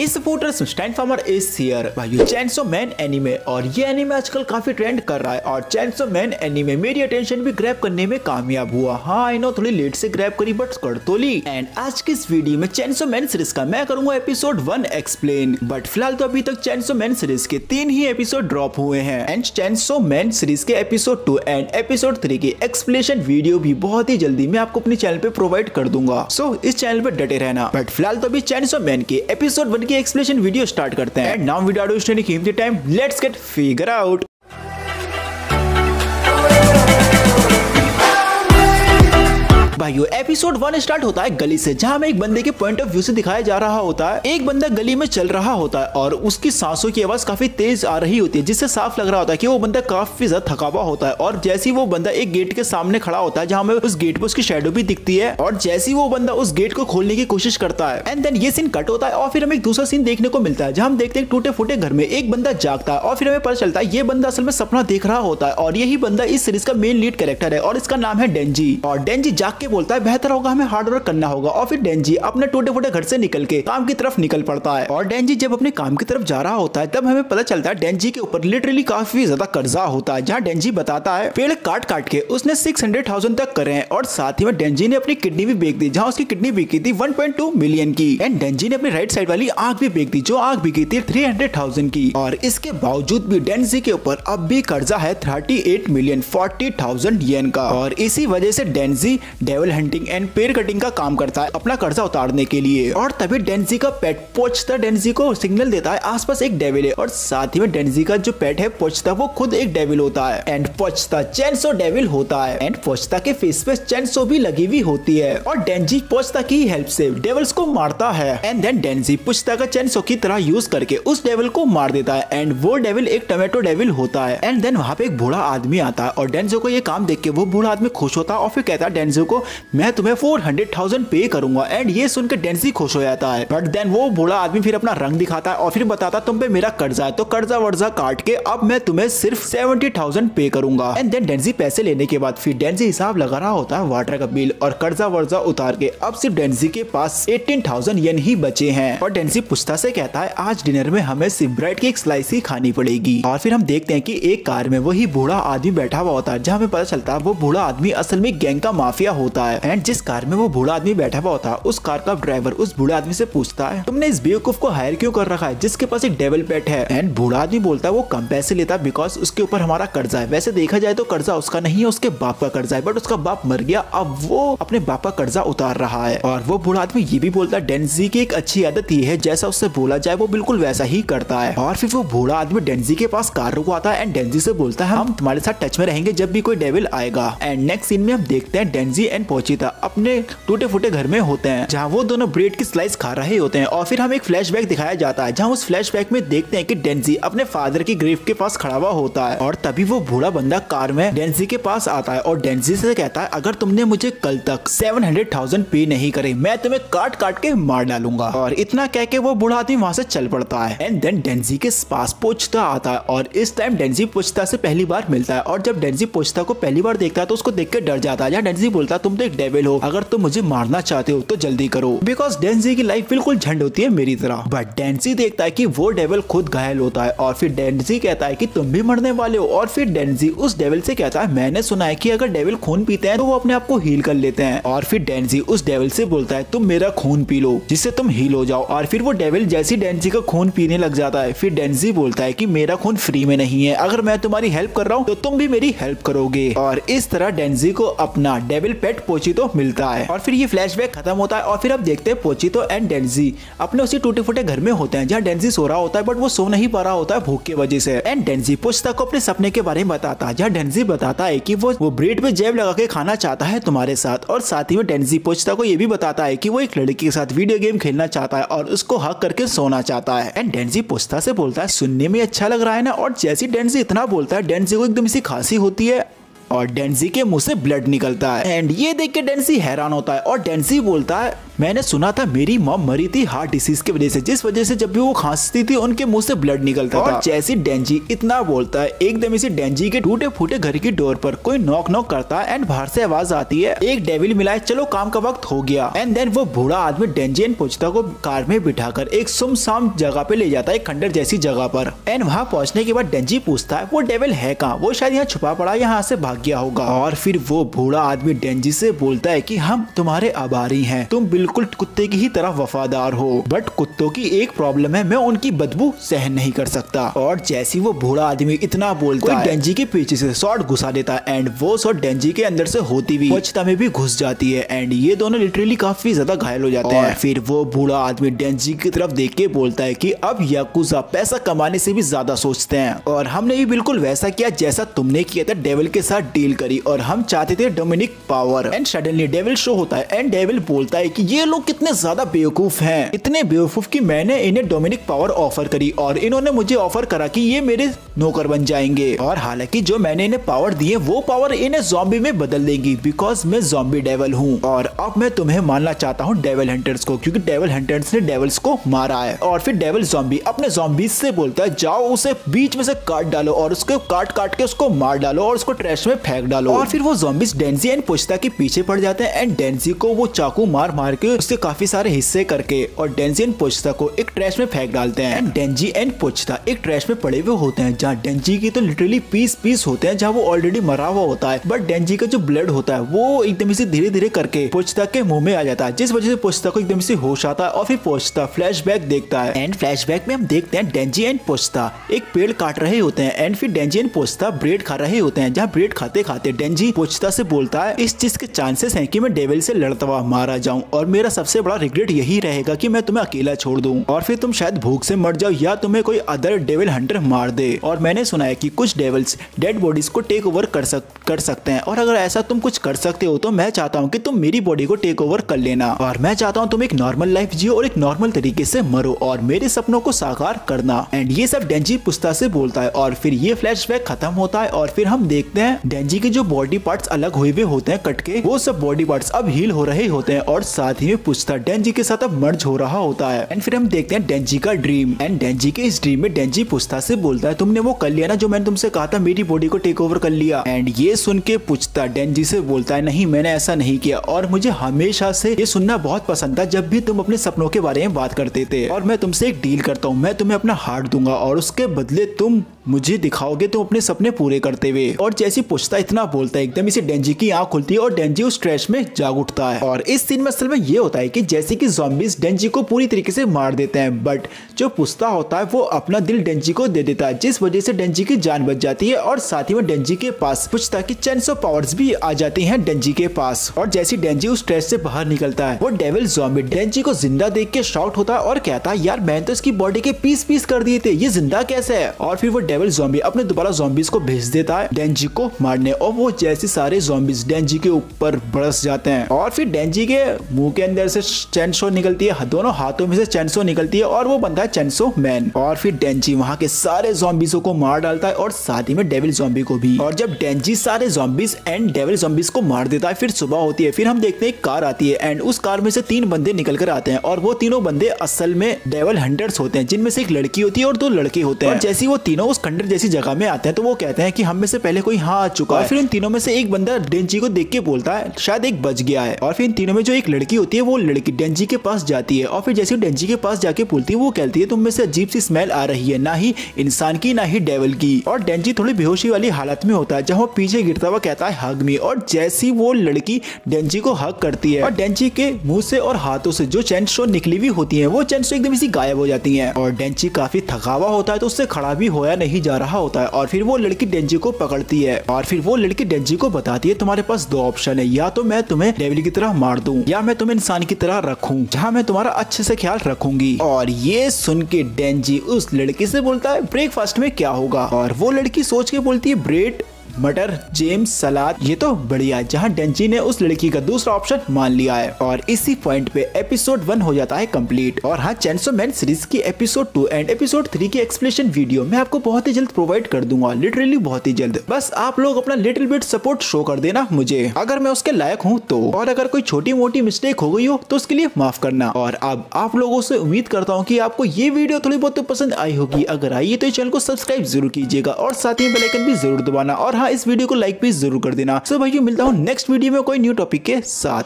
Supporters transformer is here भाई chainsaw man anime. और ये एनीमे आजकल काफी ट्रेंड कर रहा है और चेनसो मैन एनीमे मेरी अटेंशन भी ग्रैब करने में कामयाब हुआ। हाँ आई नो थोड़ी लेट से ग्रैब करी बट कर तो ली। एंड आज की इस वीडियो में चेनसो मैन सीरीज का मैं करूंगा एपिसोड 1 एक्सप्लेन। बट फिलहाल तो अभी तक चेनसो मैन सीरीज के 3 ही एपिसोड ड्रॉप हुए हैं एंड चेनसो मैन सीरीज के एपिसोड 2 एंड एपिसोड 3 की एक्सप्लेनेशन वीडियो भी बहुत ही जल्दी मैं आपको अपने चैनल पे प्रोवाइड कर दूंगा। सो इस चैनल पे डटे रहना। बट फिलहाल तो अभी चेनसो मैन के एपिसोड 1 की एक्सप्लेनेशन वीडियो स्टार्ट करते हैं। नाउ विदाउट वेस्टिंग एनी कीमती time let's get figure out. भाइयों एपिसोड 1 स्टार्ट होता है गली से, जहां में एक बंदे के पॉइंट ऑफ व्यू से दिखाया जा रहा होता है। एक बंदा गली में चल रहा होता है और उसकी सांसों की आवाज काफी तेज आ रही होती है, जिससे साफ लग रहा होता है कि वो बंदा काफी ज्यादा थका हुआ होता है। और जैसे ही वो बंदा एक गेट के सामने खड़ा होता है, जहां में उस गेट पे उसकी शैडो भी दिखती है, और जैसे ही वो बंदा उस गेट को खोलने की कोशिश करता है एंड देन ये सीन कट होता है और फिर हमें एक दूसरा सीन देखने को मिलता है, जहां हम देखते हैं टूटे फूटे घर में एक बंदा जागता है और फिर हमें पता चलता है ये बंदा असल में सपना देख रहा होता है और यही बंदा इस सीरीज का मेन लीड कैरेक्टर है और इसका नाम है डेंजी। और डेंजी जाग के बोलता है बेहतर होगा हमें हार्ड वर्क करना होगा। और फिर डेंजी अपने टूटे फूटे घर से निकल के काम की तरफ निकल पड़ता है। और डेंजी जब अपने काम की तरफ जा रहा होता है तब हमें पता चलता है डेंजी के ऊपर लिटरली काफी ज्यादा कर्जा होता है, जहां डेंजी बताता है पेड़ काट काट के उसने 600,000 तक करे हैं। और साथ ही में डेंजी ने अपनी किडनी भी बेच दी, जहां उसकी किडनी बिकी थी 1.2 मिलियन की। एंड डेंजी ने अपनी राइट साइड वाली आंख भी बेच दी, जो आंख बिकी थी 300,000 की। और इसके बावजूद भी डेंजी के ऊपर अब भी कर्जा है 38,40,000 येन का। और इसी वजह से डेंजी डेविल हंटिंग एंड पेड़ कटिंग का काम करता है अपना कर्जा उतारने के लिए। और तभी डेंजी का पेट पोचता डेंजी को सिग्नल देता है आसपास एक डेविल है। और साथ ही में डेंजी का जो पेट है पोचता, वो खुद एक डेविल होता है एंड पोचता चेनसो डेविल होता है। एंड पोचता के फेस पे चेनसो भी लगी हुई होती है और डेंजी पोचता की हेल्प से डेविल्स को मारता है। एंड देन डेंजी पोचता का चेनसो की तरह यूज करके उस डेविल को मार देता है एंड वो डेविल एक टोमेटो डेविल होता है। एंड देन वहाँ पे एक बूढ़ा आदमी आता है और डेंजो को ये काम देख के वो बूढ़ा आदमी खुश होता है और फिर कहता है डेंजो को मैं तुम्हें 400,000 पे करूंगा। एंड ये सुनकर डेंजी खुश हो जाता है। बट देन वो बूढ़ा आदमी फिर अपना रंग दिखाता है और फिर बताता तुम पे मेरा कर्जा है, तो कर्जा वर्जा काट के अब मैं तुम्हें सिर्फ 70,000 पे करूंगा। एंड देन डेंजी पैसे लेने के बाद फिर डेंजी हिसाब लगा रहा होता है वाटर का बिल और कर्जा वर्जा उतार के अब सिर्फ डेंजी के पास 18,000 येन ही बचे हैं। और डेंजी पुछता से कहता है आज डिनर में हमें सिर्फ ब्रेड की एक स्लाइस ही खानी पड़ेगी। और फिर हम देखते हैं कि एक कार में वही बूढ़ा आदमी बैठा हुआ होता है, जहाँ हमें पता चलता है वो बूढ़ा आदमी असल में गैंग का माफिया होता है। एंड जिस कार में वो बूढ़ा आदमी बैठा हुआ होता है उस कार का ड्राइवर उस बूढ़े आदमी से पूछता है तुमने इस बेवकूफ को हायर क्यों कर रखा है जिसके पास एक डेविल पेट है। एंड बूढ़ा आदमी बोलता है वो कम पैसे लेता है बिकॉज उसके ऊपर हमारा कर्जा है। वैसे देखा जाए तो कर्जा उसका नहीं है, उसके बाप का कर्जा है, बट उसका बाप मर गया, अब वो अपने बाप का कर्जा उतार रहा है। और वो बूढ़ा आदमी ये भी बोलता है डेंजी की एक अच्छी आदत ये है जैसा उससे बोला जाए वो बिल्कुल वैसा ही करता है। और फिर वो बूढ़ा आदमी डेंजी के पास कार रुकवाता है एंड डेंजी से बोलता है हम तुम्हारे साथ टच में रहेंगे जब भी कोई डेविल आएगा। एंड नेक्स्ट सीन में हम देखते हैं डेंजी एंड पोचिता अपने टूटे फूटे घर में होते हैं, जहाँ वो दोनों ब्रेड की स्लाइस खा रहे होते हैं। और फिर हम एक फ्लैशबैक दिखाया जाता है, जहाँ उस फ्लैशबैक में देखते हैं कि डेंजी अपने फादर की ग्रेव के पास खड़ा हुआ होता है। और तभी वो बूढ़ा बंदा कार में डेंजी के पास आता है और डेंजी से कहता है अगर तुमने मुझे कल तक 700,000 पे नहीं करे मैं तुम्हें काट काट के मार डालूंगा। और इतना कह के वो बूढ़ा आदमी वहाँ से चल पड़ता है। एंड देन डेंजी के पास पोचता आता है और इस टाइम डेंजी पोचता से पहली बार मिलता है। और जब डेंजी पोचता को पहली बार देखता है तो उसको देख के डर जाता है, जहाँ डेंजी बोलता है तुम तो एक डेविल हो, अगर तुम मुझे मारना चाहते हो तो जल्दी करो, बिकॉज डेंजी की लाइफ बिल्कुल झंड होती है मेरी तरह। बट डेंजी देखता है कि वो डेविल खुद घायल होता है और फिर डेंजी कहता है कि तुम भी मरने वाले हो। और फिर डेंजी उस डेविल से कहता है मैंने सुना है कि अगर डेविल खून पीते हैं तो वो अपने आप को हील कर लेते हैं। और फिर डेंजी उस डेविल से बोलता है तुम मेरा खून पी लो जिससे तुम हील हो जाओ। और फिर वो डेविल जैसे डेंजी का खून पीने लग जाता है, फिर डेंजी बोलता है कि मेरा खून फ्री में नहीं है, अगर मैं तुम्हारी हेल्प कर रहा हूँ तो तुम भी मेरी हेल्प करोगे। और इस तरह डेंजी को अपना डेविल पेट पोचितो मिलता है। और फिर ये फ्लैशबैक खत्म होता है और फिर अब देखते हैं पोचितो एंड डेंजी अपने उसी टूटे फूटे घर में होते हैं, जहाँ डेंजी सो रहा होता है बट वो सो नहीं पा रहा होता है भूख की वजह से। एंड डेंजी पोचितो को अपने सपने के बारे में बताता है, जहाँ डेंजी बताता है कि वो ब्रेड पे जैब लगा के खाना चाहता है तुम्हारे साथ। और साथ ही में डेंजी पोचितो को ये भी बताता है कि वो एक लड़की के साथ वीडियो गेम खेलना चाहता है और उसको हक करके सोना चाहता है। एंड डेंजी पोचितो से बोलता है सुनने में अच्छा लग रहा है ना। और जैसे डेंजी इतना बोलता है डेंजी को एकदम सी खांसी होती है और डेंजी के मुंह से ब्लड निकलता है। एंड ये देख के डेंजी हैरान होता है और डेंजी बोलता है मैंने सुना था मेरी मॉम मरी थी हार्ट डिसीज की वजह से, जिस वजह से जब भी वो खांसती थी उनके मुंह से ब्लड निकलता था। और जैसे डेंजी इतना बोलता है, एकदम इसी डेंजी के टूटे फूटे घर की डोर पर कोई नॉक नॉक करता है एंड बाहर से आवाज आती है, एक डेविल मिला है, चलो काम का वक्त हो गया। एंड देन वो बूढ़ा आदमी डेंजी एंड पोचिता को कार में बिठाकर एक सुमसाम जगह पे ले जाता है, खंडर जैसी जगह पर। एंड वहाँ पहुँचने के बाद डेंजी पूछता है वो डेविल है कहाँ, वो शायद यहाँ छुपा पड़ा, यहाँ से भाग गया होगा। और फिर वो बूढ़ा आदमी डेंजी से बोलता है कि हम तुम्हारे आभारी हैं, तुम बिल्कुल कुत्ते की ही तरह वफादार हो, बट कुत्तों की एक प्रॉब्लम है, मैं उनकी बदबू सहन नहीं कर सकता। और जैसी वो बूढ़ा आदमी इतना बोलता है, डेंजी के पीछे से शॉट घुसा देता है एंड वो शॉट डेंजी के अंदर से होती हुई पोचिता में भी घुस जाती है एंड ये दोनों लिटरली काफी ज्यादा घायल हो जाते हैं। फिर वो बूढ़ा आदमी डेंजी की तरफ देख के बोलता है कि अब याकुजा पैसा कमाने से भी ज्यादा सोचते हैं और हमने भी बिल्कुल वैसा किया जैसा तुमने किया था, डेविल के साथ डील करी और हम चाहते थे डोमिनिक power. And suddenly devil show होता है एंड डेविल बोलता है कि ये लोग कितने ज्यादा बेवकूफ हैं, इतने बेवकूफ कि मैंने इन्हें डोमिनिक पावर ऑफर करी और इन्होंने मुझे ऑफर करा कि ये मेरे नौकर बन जाएंगे, और हालांकि जो मैंने इन्हें पावर दिए वो पावर इन्हें ज़ॉम्बी में बदल देगी, बिकॉज मैं ज़ॉम्बी डेविल हूँ। और अब मैं तुम्हें मानना चाहता हूँ डेविल हंटर्स को, क्योंकि डेविल हंटर्स ने डेविल्स को मारा है। और फिर डेविल ज़ॉम्बी अपने ज़ॉम्बीज से बोलता है जाओ उसे बीच में से काट डालो और उसको काट काट के उसको मार डालो और उसको ट्रैश में फेंक डालो। और फिर वो ज़ॉम्बीज डेंजी एंड पोचिता के पीछे पड़ जाते हैं एंड डेंजी को वो चाकू मार मार के उसके काफी सारे हिस्से करके और डेंजी एंड पोचिता को एक ट्रैश में फेंक डालते हैं। एंड डेंजी एंड पोचिता एक ट्रैश में पड़े हुए होते हैं जहाँ डेंजी की तो लिटरली पीस होते हैं, जहाँ वो ऑलरेडी मरा हुआ होता है, बट डेंजी का जो ब्लड होता है वो एकदम से धीरे धीरे करके पोचिता के मुंह में आ जाता है, जिस वजह से पोचिता को एकदम से होश आता है। और फिर पोचिता फ्लैशबैक देखता है एंड फ्लैशबैक में हम देखते हैं डेंजी एंड पोचिता एक पेड़ काट रहे होते हैं एंड फिर डेंजी एंड पोचिता ब्रेड खा रहे होते हैं, जहाँ ब्रेड खाते खाते डेंजी पोचिता से बोलता है इस चीज के चांसेस हैं कि मैं डेविल से लड़ता हुआ मारा जाऊं और मेरा सबसे बड़ा रिग्रेट यही रहेगा कि मैं तुम्हें अकेला छोड़ दूं और फिर तुम शायद भूख से मर जाओ या तुम्हें कोई अदर डेविल हंटर मार दे। और मैंने सुना है कि कुछ डेविल्स डेड बॉडीज को टेक ओवर कर सकते हैं, और अगर ऐसा तुम कुछ कर सकते हो तो मैं चाहता हूँ कि तुम मेरी बॉडी को टेक ओवर कर लेना और मैं चाहता हूँ तुम एक नॉर्मल लाइफ जियो और एक नॉर्मल तरीके से मरो और मेरे सपनों को साकार करना। एंड ये सब डेंजी पोचिता से बोलता है और फिर ये फ्लैशबैक खत्म होता है और फिर हम देखते हैं डेंजी के जो बॉडी पार्ट्स अलग हुए हुए होते हैं कट के, वो सब बॉडी पार्ट्स अब हील हो रहे होते हैं और साथ ही में पोचिता डेंजी के साथ अब मर्ज हो रहा होता है। एंड फिर हम देखते हैं डेंजी का ड्रीम एंड डेंजी के इस ड्रीम में डेंजी पोचिता से बोलता है तुमने वो कर लिया ना जो मैंने तुमसे कहा था, मेरी बॉडी को टेक ओवर कर लिया। एंड ये सुन के पोचिता डेंजी से बोलता है नहीं मैंने ऐसा नहीं किया और मुझे हमेशा से ये सुनना बहुत पसंद था जब भी तुम अपने सपनों के बारे में बात करते थे, और मैं तुमसे एक डील करता हूँ, मैं तुम्हें अपना हार्ट दूंगा और उसके बदले तुम मुझे दिखाओगे तुम अपने सपने पूरे करते हुए। और जैसी पोचिता इतना बोलता है एकदम इसे डेंजी की आंख खुलती है और डेंजी उस ट्रैश में जाग उठता है। और इस सीन में असल में ये होता है कि जैसे कि ज़ॉम्बीज डेंजी को पूरी तरीके से मार देते हैं, बट जो पोचिता होता है वो अपना दिल डेंजी को दे देता है, जिस वजह से डेंजी की जान बच जाती है और साथ ही में डेंजी के पास पोचिता की चैंस ऑफ पावर्स भी आ जाती हैं डेंजी के पास। और जैसे डेंजी उस ट्रैश से बाहर निकलता है वो डेविल ज़ॉम्बी डेंजी को जिंदा देख के शॉट होता है और कहता है यार मैंने तो इसकी बॉडी के पीस कर दिए थे, ये जिंदा कैसे है। और फिर वो डेविल ज़ॉम्बी अपने दोबारा ज़ॉम्बीज को भेज देता है डेंजी को मारने और वो जैसे सारे ज़ॉम्बीज डेंजी के ऊपर बरस जाते हैं और फिर डेंजी के मुंह के अंदर से चैनसो निकलती है, दोनों हाथों में से चैनसो निकलती है और वो बनता है चैनसो मैन। और फिर डेंजी वहाँ के सारे ज़ॉम्बीज़ों को मार डालता है और साथ ही में डेविल ज़ॉम्बी को भी। और जब डेंजी सारे ज़ॉम्बीज एंड डेविल ज़ॉम्बीज को मार देता है फिर सुबह होती है, फिर हम देखते हैं एक कार आती है एंड उस कार में से 3 बंदे निकल कर आते हैं और वो तीनों बंदे असल में डेविल हंटर्स होते हैं, जिनमें से एक लड़की होती है और 2 लड़के होते हैं। और जैसे वो तीनों उस खंडर जैसी जगह में आते हैं तो वो कहते हैं कि हम में से पहले कोई यहाँ आ चुका है। फिर इन तीनों में से एक बंदा डेंजी को देख के बोलता है शायद एक बच गया है। और फिर इन तीनों में जो एक लड़की होती है वो लड़की डेंजी के पास जाती है और फिर जैसे डेंजी के पास जाके बोलती है वो कहती है तुम में से अजीब सी स्मेल आ रही है, ना ही इंसान की ना ही डेविल की। और डेंजी थोड़ी बेहोशी वाली हालत में होता है जहाँ वो पीछे गिरता हुआ कहता है हग मी। और जैसी वो लड़की डेंजी को हग करती है और डेंजी के मुंह से और हाथों से जो चैनसो निकली हुई होती है वो चैनसो एकदम इसी गायब हो जाती है और डेंजी काफी थका हुआ होता है तो उससे खड़ा भी होया नहीं जा रहा होता है। और फिर वो लड़की डेंजी को पकड़ती है और फिर वो लड़की डेंजी को बताती है तुम्हारे पास 2 ऑप्शन है, या तो मैं तुम्हें डेविल की तरह मार दूं या मैं तुम्हें इंसान की तरह रखूं जहां मैं तुम्हारा अच्छे से ख्याल रखूंगी। और ये सुन के डेंजी उस लड़की से बोलता है ब्रेकफास्ट में क्या होगा, और वो लड़की सोच के बोलती है ब्रेड मटर, जेम्स, सलाद, ये तो बढ़िया। जहाँ डेंजी ने उस लड़की का दूसरा ऑप्शन मान लिया है और इसी पॉइंट पे एपिसोड 1 हो जाता है कंप्लीट। और हाँ, चेनसो मैन सीरीज की एपिसोड 2 एंड एपिसोड 3 की एक्सप्लेनेशन वीडियो मैं आपको बहुत ही जल्द प्रोवाइड कर दूंगा, लिटरली बहुत ही जल्द। बस आप लोग अपना लिटिल बिट सपोर्ट शो कर देना मुझे, अगर मैं उसके लायक हूँ तो। और अगर कोई छोटी मोटी मिस्टेक हो गई हो तो उसके लिए माफ करना। और अब आप लोगों से उम्मीद करता हूँ कि आपको ये वीडियो थोड़ी बहुत पसंद आई होगी। अगर आई है तो चैनल को सब्सक्राइब जरूर कीजिएगा और साथ ही बेल आइकन भी जरूर दबाना। और हाँ, इस वीडियो को लाइक भी जरूर कर देना। सो भाइयों, मिलता हूँ नेक्स्ट वीडियो में कोई न्यू टॉपिक के साथ।